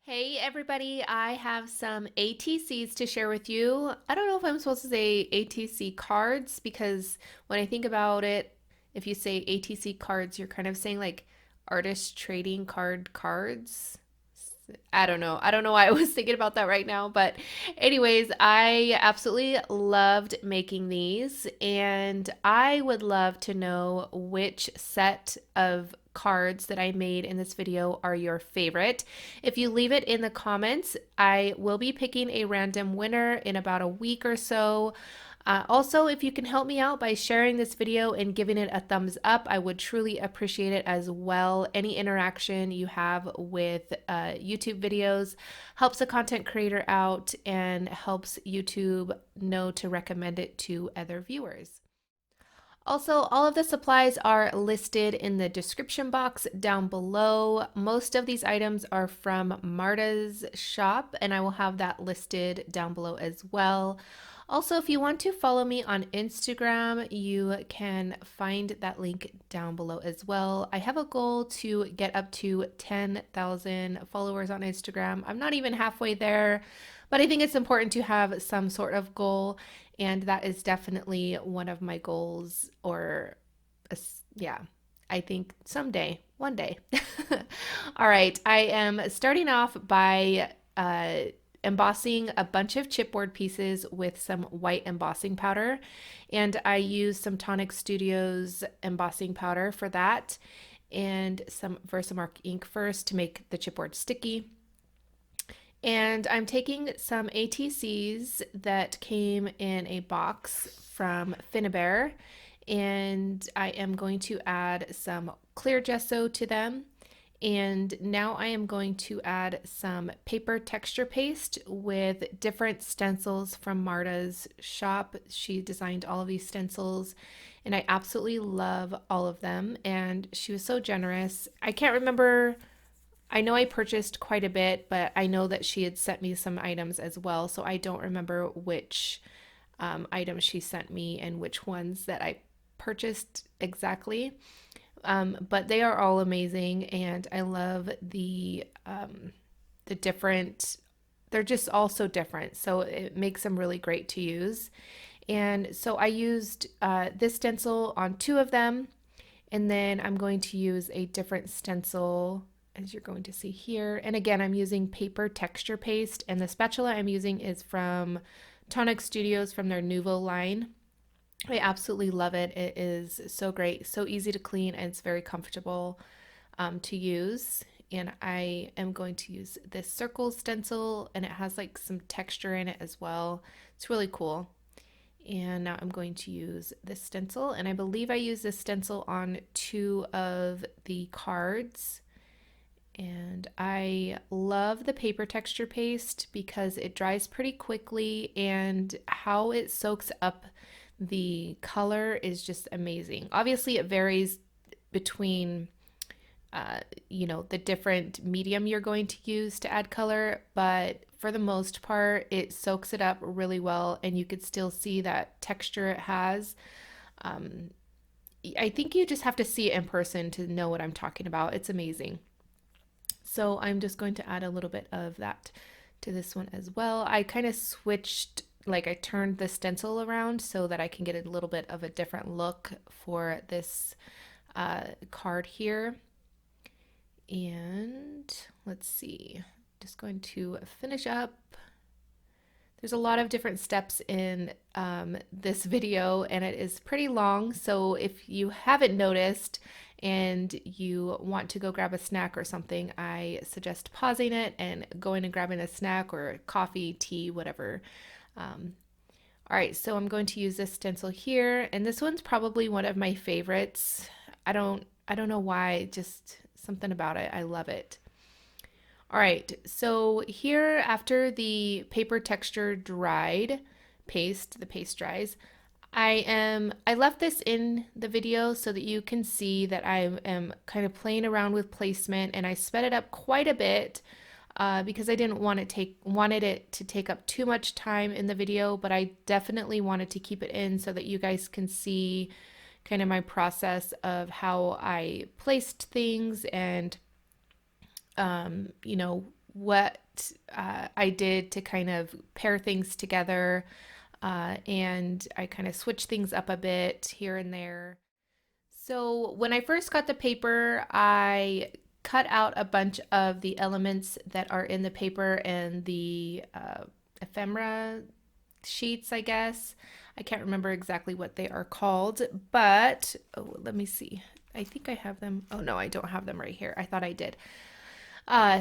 Hey everybody, I have some ATCs to share with you. I don't know if I'm supposed to say ATC cards because when I think about it, if you say ATC cards, you're kind of saying like artist trading cards. I don't know. I don't know why I was thinking about that right now, but anyways, I absolutely loved making these and I would love to know which set of cards that I made in this video are your favorite. If you leave it in the comments, I will be picking a random winner in about a week or so. Also, if you can help me out by sharing this video and giving it a thumbs up, I would truly appreciate it as well. Any interaction you have with YouTube videos helps a content creator out and helps YouTube know to recommend it to other viewers. Also, all of the supplies are listed in the description box down below. Most of these items are from Marta's shop, and I will have that listed down below as well. Also, if you want to follow me on Instagram, you can find that link down below as well. I have a goal to get up to 10,000 followers on Instagram. I'm not even halfway there, but I think it's important to have some sort of goal, and that is definitely one of my goals, or yeah, I think someday, one day. All right, I am starting off by embossing a bunch of chipboard pieces with some white embossing powder, and I use some Tonic Studios embossing powder for that and some VersaMark ink first to make the chipboard sticky. And I'm taking some ATCs that came in a box from Finnabair, and I am going to add some clear gesso to them. And now I am going to add some paper texture paste with different stencils from Marta's shop. She designed all of these stencils, and I absolutely love all of them. And she was so generous. I can't remember. I know I purchased quite a bit, but I know that she had sent me some items as well. So I don't remember which items she sent me and which ones that I purchased exactly. But they are all amazing, and I love the different. They're just all so different, so it makes them really great to use. And so I used this stencil on two of them, and then I'm going to use a different stencil as you're going to see here. And again, I'm using paper texture paste, and the spatula I'm using is from Tonic Studios from their Nuvo line. I absolutely love it. It is so great, so easy to clean, and it's very comfortable to use. And I am going to use this circle stencil, and it has like some texture in it as well. It's really cool. And now I'm going to use this stencil, and I believe I used this stencil on two of the cards. And I love the paper texture paste because it dries pretty quickly, and how it soaks up the color is just amazing. Obviously, it varies between the different medium you're going to use to add color, but for the most part, it soaks it up really well, and you could still see that texture it has. Um, I think you just have to see it in person to know what I'm talking about. It's amazing. So I'm just going to add a little bit of that to this one as well. I kind of switched, like I turned the stencil around so that I can get a little bit of a different look for this card here. And let's see, just going to finish up. There's a lot of different steps in this video, and it is pretty long. So if you haven't noticed and you want to go grab a snack or something, I suggest pausing it and going and grabbing a snack or coffee, tea, whatever. All right, so I'm going to use this stencil here, and this one's probably one of my favorites. I don't know why, just something about it. I love it. All right, so here after the paper texture dried, the paste dries, I left this in the video so that you can see that I am kind of playing around with placement, and I sped it up quite a bit because I didn't wanted it to take up too much time in the video, but I definitely wanted to keep it in so that you guys can see kind of my process of how I placed things and what I did to kind of pair things together. And I kind of switched things up a bit here and there. So when I first got the paper, I cut out a bunch of the elements that are in the paper and the ephemera sheets, I guess. I can't remember exactly what they are called, but oh, let me see. I think I have them. Oh no, I don't have them right here. I thought I did.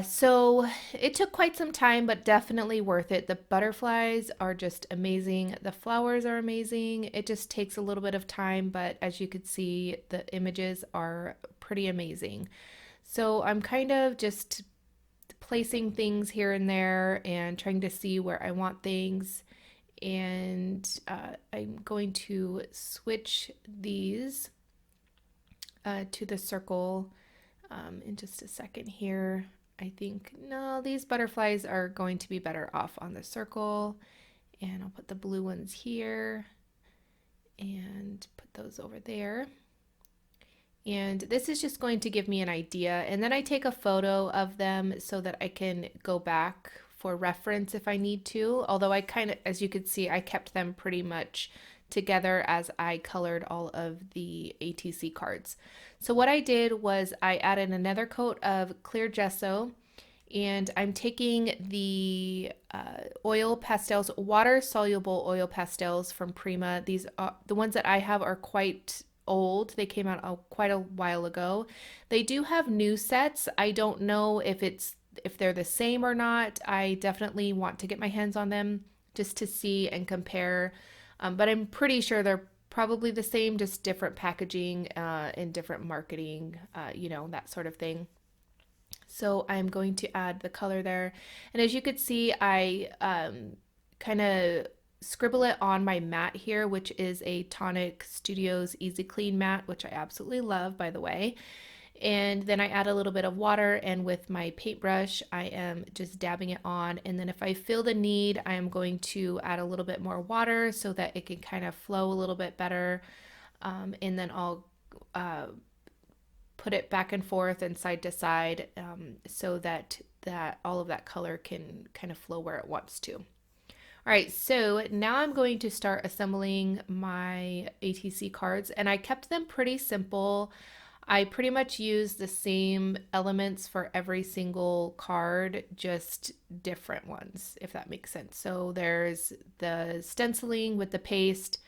So it took quite some time, but definitely worth it. The butterflies are just amazing. The flowers are amazing. It just takes a little bit of time, but as you could see, the images are pretty amazing. So I'm kind of just placing things here and there and trying to see where I want things. And I'm going to switch these to the circle in just a second here. I think, no, these butterflies are going to be better off on the circle. And I'll put the blue ones here and put those over there. And this is just going to give me an idea. And then I take a photo of them so that I can go back for reference if I need to. Although I kind of, as you could see, I kept them pretty much together as I colored all of the ATC cards. So what I did was I added another coat of clear gesso, and I'm taking the oil pastels, water soluble oil pastels from Prima. These are the ones that I have are quite old. They came out quite a while ago. They do have new sets. I don't know if they're the same or not. I definitely want to get my hands on them just to see and compare. But I'm pretty sure they're probably the same, just different packaging and different marketing, that sort of thing. So I'm going to add the color there. And as you could see, I kind of scribble it on my mat here, which is a Tonic Studios Easy Clean mat, which I absolutely love, by the way. And then I add a little bit of water, and with my paintbrush, I am just dabbing it on. And then if I feel the need, I am going to add a little bit more water so that it can kind of flow a little bit better. And then I'll put it back and forth and side to side so that all of that color can kind of flow where it wants to. All right, so now I'm going to start assembling my ATC cards, and I kept them pretty simple. I pretty much use the same elements for every single card, just different ones, if that makes sense. So there's the stenciling with the paste,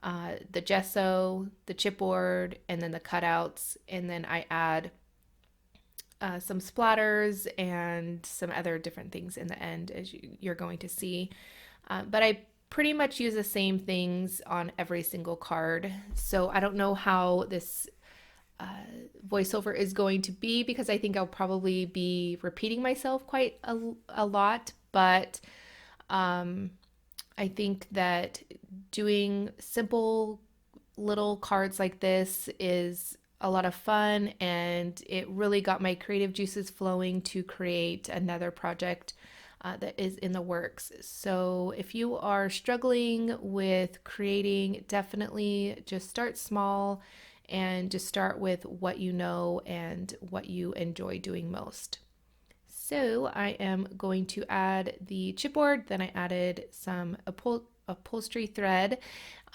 the gesso, the chipboard, and then the cutouts. And then I add some splatters and some other different things in the end, as you're going to see. But I pretty much use the same things on every single card. So I don't know how this voiceover is going to be, because I think I'll probably be repeating myself quite a lot, but I think that doing simple little cards like this is a lot of fun, and it really got my creative juices flowing to create another project that is in the works. So if you are struggling with creating, definitely just start small and just start with what you know and what you enjoy doing most. So I am going to add the chipboard, then I added some upholstery thread,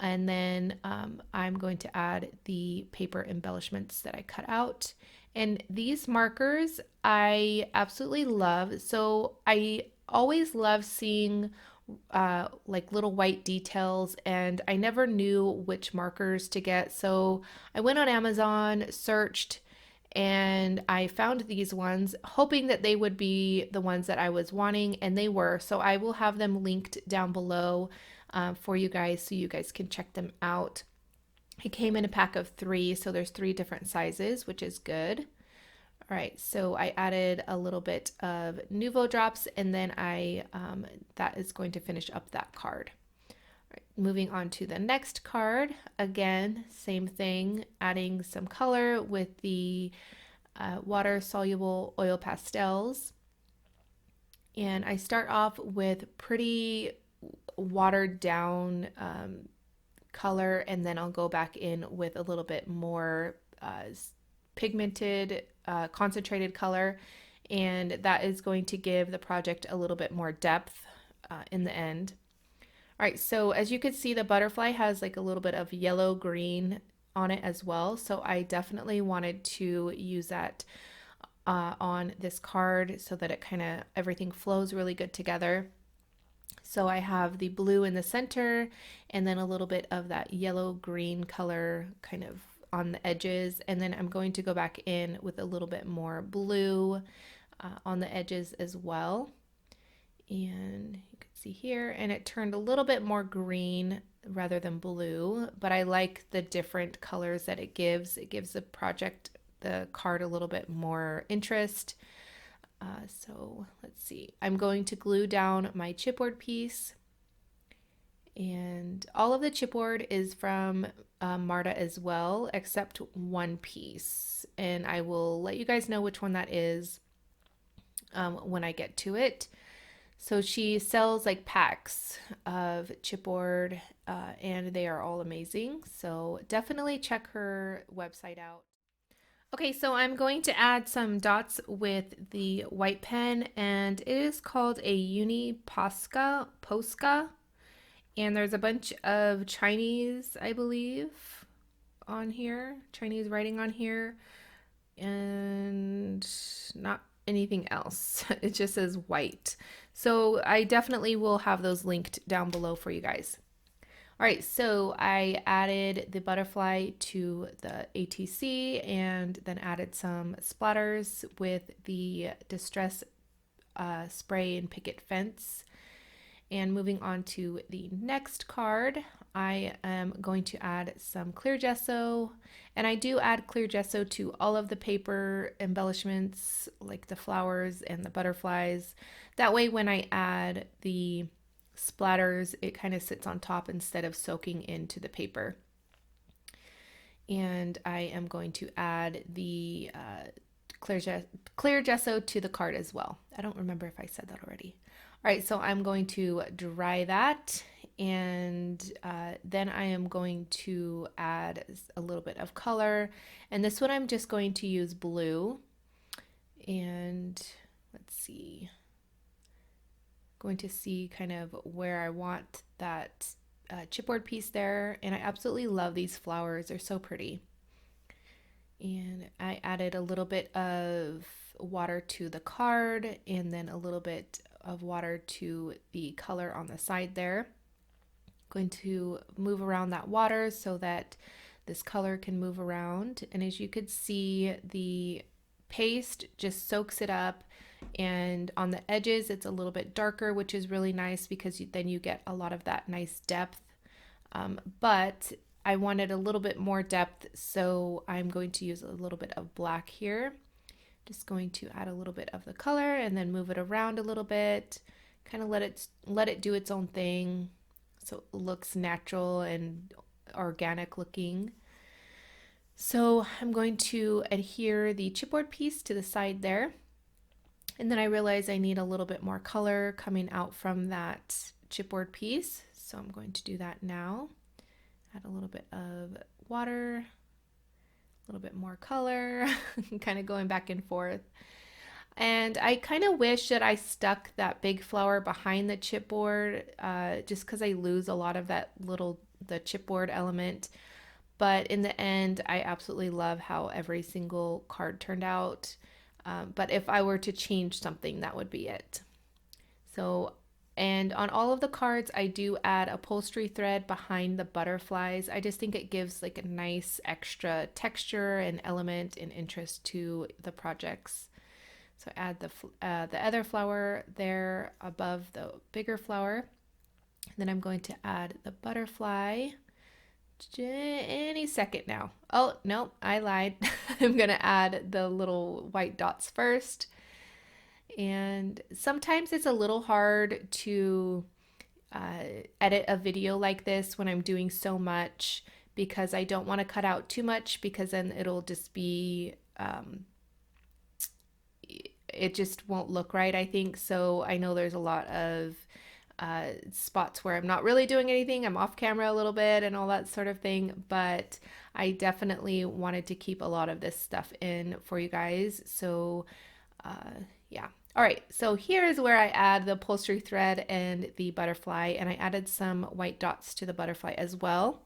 and then I'm going to add the paper embellishments that I cut out. And these markers I absolutely love. So I always love seeing like little white details, and I never knew which markers to get. So I went on Amazon, searched, and I found these ones, hoping that they would be the ones that I was wanting, and they were. So I will have them linked down below for you guys so you guys can check them out. It came in a pack of 3, so there's 3 different sizes, which is good. All right, so I added a little bit of Nuvo drops, and then that is going to finish up that card. All right, moving on to the next card. Again, same thing, adding some color with the water-soluble oil pastels. And I start off with pretty watered down color, and then I'll go back in with a little bit more pigmented concentrated color, and that is going to give the project a little bit more depth in the end. All right, so as you can see, the butterfly has like a little bit of yellow green on it as well. So I definitely wanted to use that on this card so that it kind of everything flows really good together. So I have the blue in the center and then a little bit of that yellow green color kind of on the edges. And then I'm going to go back in with a little bit more blue on the edges as well. And you can see here, and it turned a little bit more green rather than blue, but I like the different colors that it gives. It gives the project, the card, a little bit more interest. So let's see. I'm going to glue down my chipboard piece, and all of the chipboard is from Marta as well, except one piece, and I will let you guys know which one that is when I get to it. So she sells like packs of chipboard, and they are all amazing. So definitely check her website out. Okay, so I'm going to add some dots with the white pen, and it is called a Uni Posca, and there's a bunch of Chinese, I believe, on here, Chinese writing on here, and not anything else. It just says white. So I definitely will have those linked down below for you guys. All right, so I added the butterfly to the ATC and then added some splatters with the Distress Spray and Picket Fence. And moving on to the next card, I am going to add some clear gesso. And I do add clear gesso to all of the paper embellishments, like the flowers and the butterflies. That way when I add the splatters, it kind of sits on top instead of soaking into the paper. And I am going to add the clear gesso to the card as well. I don't remember if I said that already. All right, so I'm going to dry that, and then I am going to add a little bit of color. And this one I'm just going to use blue. And let's see, going to see kind of where I want that chipboard piece there. And I absolutely love these flowers. They're so pretty. And I added a little bit of water to the card and then a little bit of water to the color on the side there. Going to move around that water so that this color can move around. And as you could see, the paste just soaks it up, and on the edges it's a little bit darker, which is really nice because then you get a lot of that nice depth. But I wanted a little bit more depth, so I'm going to use a little bit of black here. Just going to add a little bit of the color and then move it around a little bit, kind of let it do its own thing so it looks natural and organic looking. So I'm going to adhere the chipboard piece to the side there. And then I realize I need a little bit more color coming out from that chipboard piece. So I'm going to do that now. Add a little bit of water, a little bit more color, kind of going back and forth. And I kind of wish that I stuck that big flower behind the chipboard, just because I lose a lot of that the chipboard element. But in the end, I absolutely love how every single card turned out. But if I were to change something, that would be it. So, and on all of the cards, I do add upholstery thread behind the butterflies. I just think it gives like a nice extra texture and element and interest to the projects. So I add the other flower there above the bigger flower. Then I'm going to add the butterfly any second now. Oh, no, I lied. I'm going to add the little white dots first. And sometimes it's a little hard to edit a video like this when I'm doing so much, because I don't want to cut out too much, because then it'll just be, it just won't look right, I think. So I know there's a lot of spots where I'm not really doing anything. I'm off camera a little bit and all that sort of thing, but I definitely wanted to keep a lot of this stuff in for you guys. So Yeah. All right, so here's where I add the upholstery thread and the butterfly, and I added some white dots to the butterfly as well.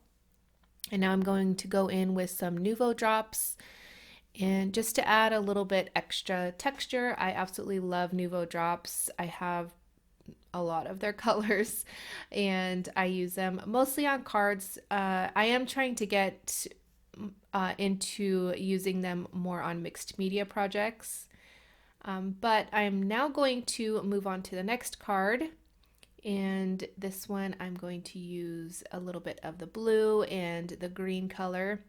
And now I'm going to go in with some Nuvo drops, and just to add a little bit extra texture. I absolutely love Nuvo drops. I have a lot of their colors and I use them mostly on cards. I am trying to get into using them more on mixed media projects. But I'm now going to move on to the next card. And this one, I'm going to use a little bit of the blue and the green color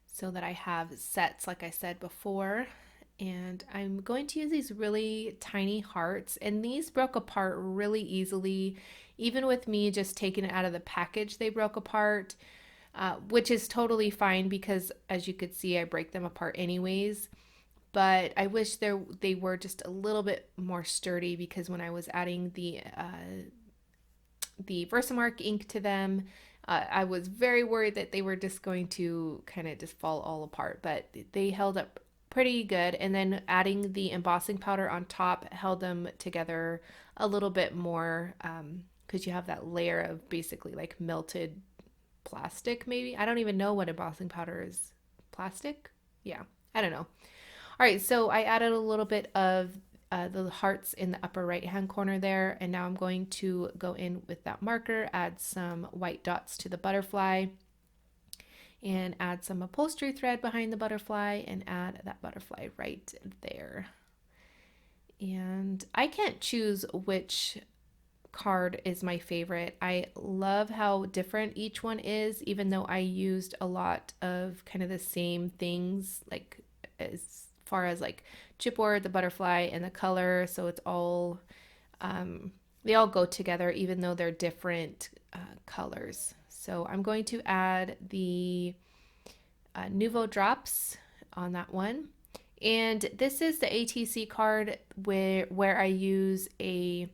so that I have sets, like I said before. And I'm going to use these really tiny hearts, and these broke apart really easily. Even with me just taking it out of the package, they broke apart, which is totally fine because as you could see, I break them apart anyways. But I wish they were just a little bit more sturdy, because when I was adding the VersaMark ink to them, I was very worried that they were just going to kind of just fall all apart, but they held up pretty good. And then adding the embossing powder on top held them together a little bit more, because you have that layer of basically like melted plastic, maybe. I don't even know what embossing powder is. Plastic? Yeah, I don't know. All right, so I added a little bit of the hearts in the upper right hand corner there, and now I'm going to go in with that marker, add some white dots to the butterfly, and add some upholstery thread behind the butterfly, and add that butterfly right there. And I can't choose which card is my favorite. I love how different each one is, even though I used a lot of kind of the same things, like as far as like chipboard, the butterfly, and the color. So it's all, they all go together even though they're different colors. So I'm going to add the Nuvo drops on that one. And this is the ATC card where I use a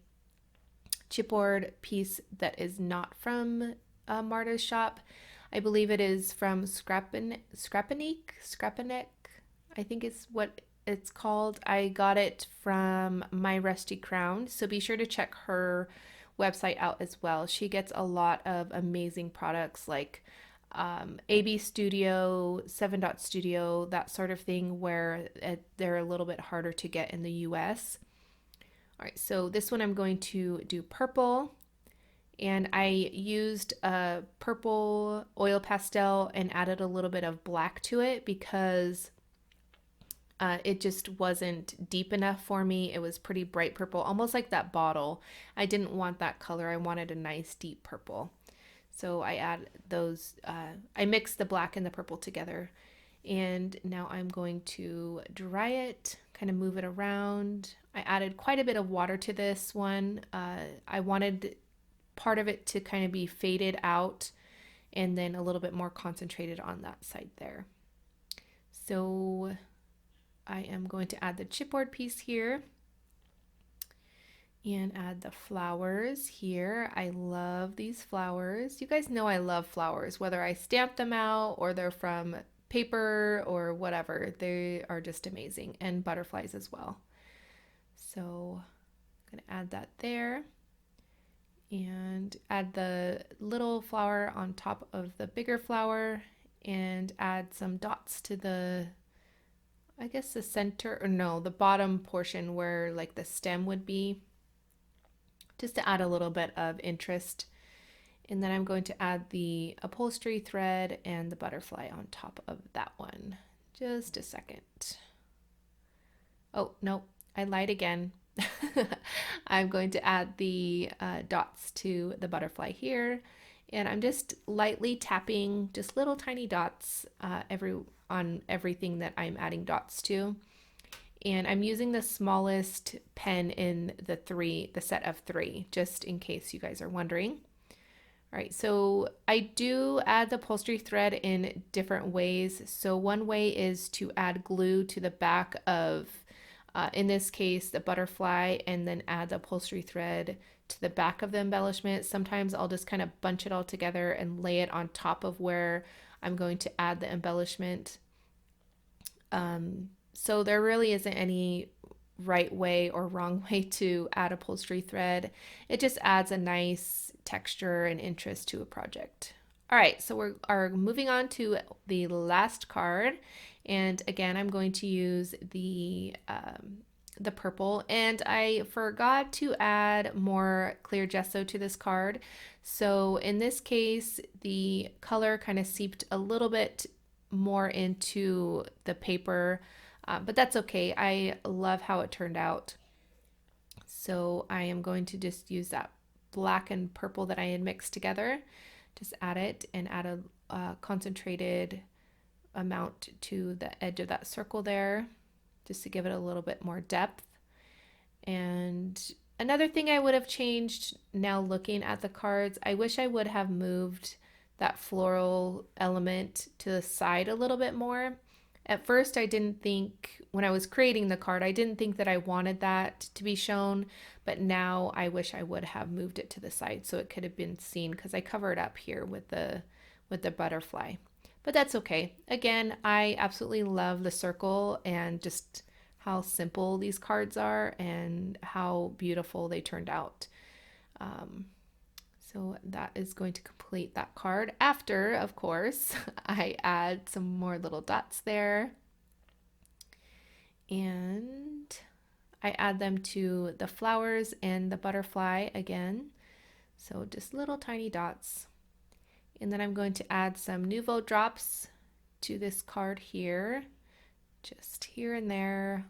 chipboard piece that is not from Marta's shop. I believe it is from Scrapanek, I think is what it's called. I got it from My Rusty Crown, so be sure to check her website out as well. She gets a lot of amazing products like AB Studio, 7 Dot Studio, that sort of thing, where they're a little bit harder to get in the US. All right, so this one I'm going to do purple, and I used a purple oil pastel and added a little bit of black to it because it just wasn't deep enough for me. It was pretty bright purple, almost like that bottle. I didn't want that color. I wanted a nice deep purple. So I add those, I mixed the black and the purple together. And now I'm going to dry it, kind of move it around. I added quite a bit of water to this one. I wanted part of it to kind of be faded out and then a little bit more concentrated on that side there. So I am going to add the chipboard piece here and add the flowers here. I love these flowers. You guys know I love flowers, whether I stamp them out or they're from paper or whatever. They are just amazing, and butterflies as well. So I'm gonna add that there and add the little flower on top of the bigger flower and add some dots to the, I guess the center, or no, the bottom portion where like the stem would be, just to add a little bit of interest. And then I'm going to add the upholstery thread and the butterfly on top of that one. Just a second. Oh, no, I lied again. I'm going to add the dots to the butterfly here. And I'm just lightly tapping just little tiny dots on everything that I'm adding dots to. And I'm using the smallest pen in the set of 3, just in case you guys are wondering. All right, so I do add the upholstery thread in different ways. So one way is to add glue to the back of, in this case, the butterfly, and then add the upholstery thread to the back of the embellishment. Sometimes I'll just kind of bunch it all together and lay it on top of where I'm going to add the embellishment. So there really isn't any right way or wrong way to add upholstery thread. It just adds a nice texture and interest to a project. All right, so we are moving on to the last card. And again, I'm going to use the purple, and I forgot to add more clear gesso to this card. So in this case, the color kind of seeped a little bit more into the paper, but that's okay. I love how it turned out. So I am going to just use that black and purple that I had mixed together, just add it and add a concentrated amount to the edge of that circle there, just to give it a little bit more depth. And another thing I would have changed now looking at the cards, I wish I would have moved that floral element to the side a little bit more. At first, I didn't think, when I was creating the card, I didn't think that I wanted that to be shown, but now I wish I would have moved it to the side so it could have been seen, because I cover it up here with the butterfly. But that's okay. Again, I absolutely love the circle and just how simple these cards are and how beautiful they turned out. So that is going to complete that card. After, of course, I add some more little dots there. And I add them to the flowers and the butterfly again. So just little tiny dots. And then I'm going to add some Nuvo drops to this card here, just here and there.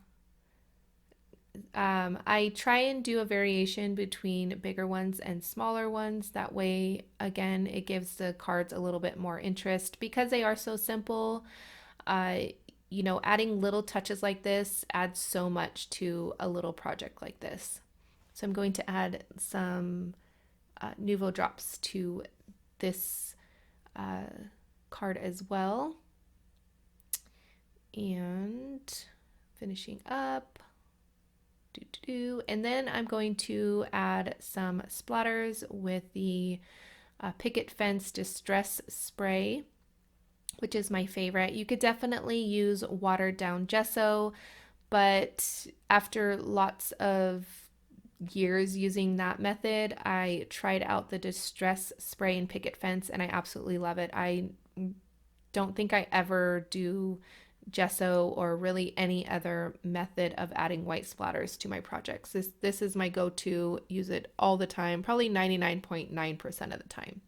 I try and do a variation between bigger ones and smaller ones. That way, again, it gives the cards a little bit more interest because they are so simple. Adding little touches like this adds so much to a little project like this. So I'm going to add some Nuvo drops to this card as well. And finishing up. And then I'm going to add some splatters with the Picket Fence Distress Spray, which is my favorite. You could definitely use watered down gesso, but after lots of years using that method, I tried out the Distress Spray and Picket Fence, and I absolutely love it. I don't think I ever do gesso or really any other method of adding white splatters to my projects. This is my go-to, use it all the time, probably 99.9% of the time.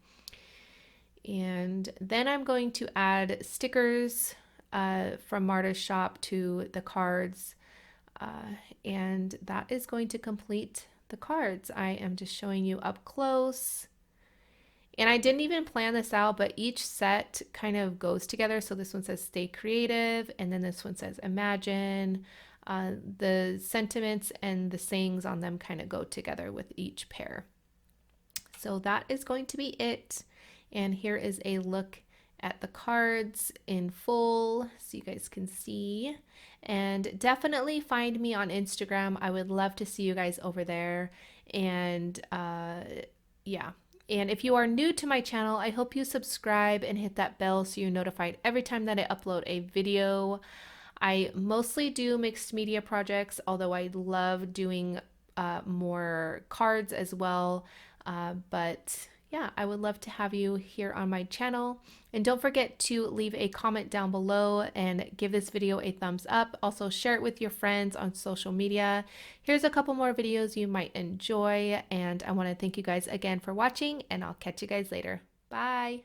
And then I'm going to add stickers from Marta's shop to the cards, and that is going to complete the cards. I am just showing you up close. And I didn't even plan this out, but each set kind of goes together. So this one says stay creative, and then this one says imagine. The sentiments and the sayings on them kind of go together with each pair. So that is going to be it. And here is a look at the cards in full so you guys can see. And definitely find me on Instagram. I would love to see you guys over there. And yeah. And if you are new to my channel, I hope you subscribe and hit that bell so you're notified every time that I upload a video. I mostly do mixed media projects, although I love doing more cards as well. But yeah, I would love to have you here on my channel. And don't forget to leave a comment down below and give this video a thumbs up. Also share it with your friends on social media. Here's a couple more videos you might enjoy. And I want to thank you guys again for watching, and I'll catch you guys later. Bye.